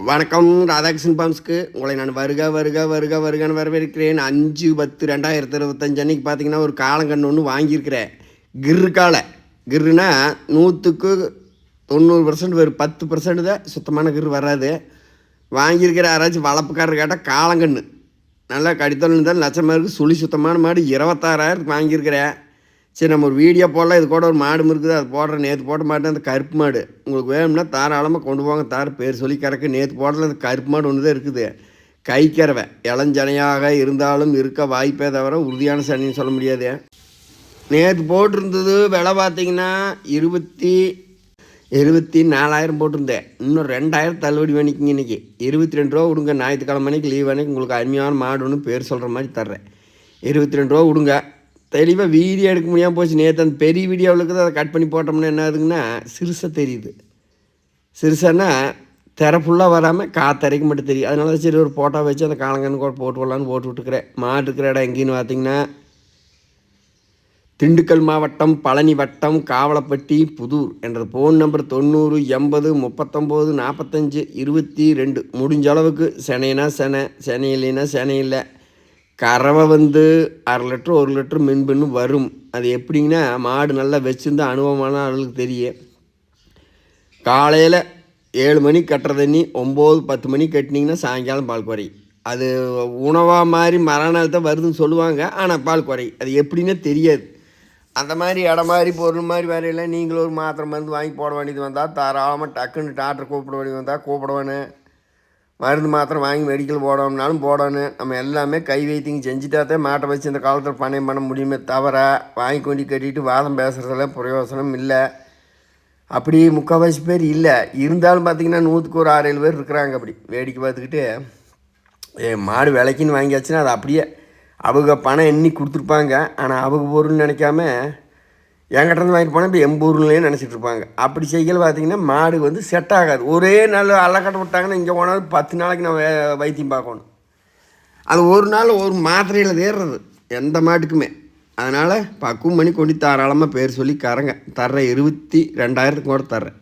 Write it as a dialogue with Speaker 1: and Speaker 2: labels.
Speaker 1: வணக்கம். ராதாகிருஷ்ணன் பாம்ஸ்க்கு உங்களை நான் வருகன்னு வரவேற்கிறேன். 5/10/2025 அன்றைக்கி பார்த்தீங்கன்னா ஒரு காலங்கன்று ஒன்று வாங்கியிருக்கிறேன். கிர்ரு காலை. கிர்ருனா 100க்கு 90% வரும், 10% தான் சுத்தமான கிர்ரு வராது. வாங்கியிருக்கிற யாராச்சும் வளர்ப்புக்காரர் கேட்டால் காலங்கன்று நல்லா கடித்தல் இருந்தாலும் லட்சமாக இருக்குது. சுழி சுத்தமான மாடு 26,000க்கு வாங்கியிருக்கிறேன். சரி, நம்ம ஒரு வீடியோ போடலாம். இது கூட ஒரு மாடு இருக்குது, அது போடுறேன். நேற்று போட்ட மாட்டேன், அந்த கருப்பு மாடு. உங்களுக்கு வேணும்னா தாராளமாக கொண்டு போங்க. பேர் சொல்லி கறக்கு. நேற்று போடல, அந்த கருப்பு மாடு ஒன்று தான் இருக்குது. கைக்கறவை இளஞ்சனையாக இருந்தாலும் இருக்க வாய்ப்பே தவிர உறுதியான சனின்னு சொல்ல முடியாது. நேற்று போட்டிருந்தது விலை பார்த்தீங்கன்னா 24,000 போட்டிருந்தேன். இன்னும் 2,000 தள்ளுபடி பண்ணிக்கிங்க. இன்றைக்கி 22 ரூபா விடுங்க. ஞாயிற்றுக்கிழமை அன்றைக்கி லீவ் அன்றைக்கி உங்களுக்கு அருமையான மாடு ஒன்று பேர் சொல்கிற மாதிரி தர்றேன். 22 ரூபா விடுங்க. தெளிவாக வீடியோ எடுக்க முடியாமல் போச்சு. நேற்று அந்த பெரிய வீடியோவில் அதை கட் பண்ணி போட்டோம்னா என்ன ஆகுதுங்கன்னா சிறுசாக தெரியுது. சிறுசானா திரை ஃபுல்லாக வராமல் காத்தரைக்கு மட்டும் தெரியும். அதனால தான் சரி ஒரு ஃபோட்டோ வச்சு அந்த காலங்கன்னு கூட போட்டு விடலான்னு போட்டு விட்டுக்கிறேன். மாடு இருக்கிற இடம் எங்கேன்னு பார்த்தீங்கன்னா திண்டுக்கல் மாவட்டம் பழனி வட்டம் காவலப்பட்டி புதூர். என்ற ஃபோன் நம்பர் 90 80 39 45 22. முடிஞ்ச அளவுக்கு செனைனா செனை இல்லைன்னா செனை இல்லை. கறவை 1/2 லிட்டர் 1 லிட்டர் மின்பின்னு வரும். அது எப்படிங்கன்னா மாடு நல்லா வச்சுருந்தா அனுபவமான ஆளுக்கு தெரியும். காலையில் 7 மணிக்கு கட்டுற தண்ணி 9-10 மணிக்கு கட்டினீங்கன்னா சாயங்காலம் பால் குறையும். அது உணவாக மாதிரி மறுநாள் தான் வருதுன்னு சொல்லுவாங்க. ஆனால் பால் குறையும். அது எப்படின்னே தெரியாது. அந்த மாதிரி இடம் மாதிரி பொருள் மாதிரி வேறையில நீங்களும் ஒரு மாத்திரை மருந்து வாங்கி போட வேண்டியது வந்தால் தாராளமாக டக்குன்னு டாக்டர் கூப்பிட வேண்டியது வந்தால் கூப்பிடுவேன்னு. மருந்து மாத்திரை வாங்கி மெடிக்கல் போடணும்னாலும் போடணும். நம்ம எல்லாமே கை வைத்தியம் செஞ்சுட்டாதே மாட்டை வச்சு இந்த காலத்தில் பணம் பண்ண முடியுமே தவிர வாங்கி கொண்டு கட்டிட்டு வாதம் பேசுகிறதுல பிரயோசனம் இல்லை. அப்படி முக்கால்வாசி பேர் இல்லை. இருந்தாலும் பார்த்திங்கன்னா 100க்கு ஒரு 6-7 பேர் இருக்கிறாங்க. அப்படி வேடிக்கை பார்த்துக்கிட்டு மாடு விலைக்குன்னு வாங்கியாச்சுன்னா அது அப்படியே அவங்க பணம் எண்ணி கொடுத்துருப்பாங்க. ஆனால் அவங்க பொருள்னு நினைக்காம என்கிட்ட வாங்கிட்டு போனால் இப்போ எம்பூர்லேயே நினச்சிட்டு இருப்பாங்க. அப்படி செய்யல பார்த்திங்கன்னா மாடு செட் ஆகாது. ஒரே நாள் அள்ளக்கட்டை விட்டாங்கன்னா இங்கே போனால் 10 நாளைக்கு நான் வைத்தியம் பார்க்கணும். அது ஒரு நாள் ஒரு மாத்திரையில் தேடுறது எந்த மாட்டுக்குமே. அதனால் பக்குவம் பண்ணி கொண்டு தாராளமாக பேர் சொல்லி தர்றேன். 22,000க்கு கூட தர்றேன்.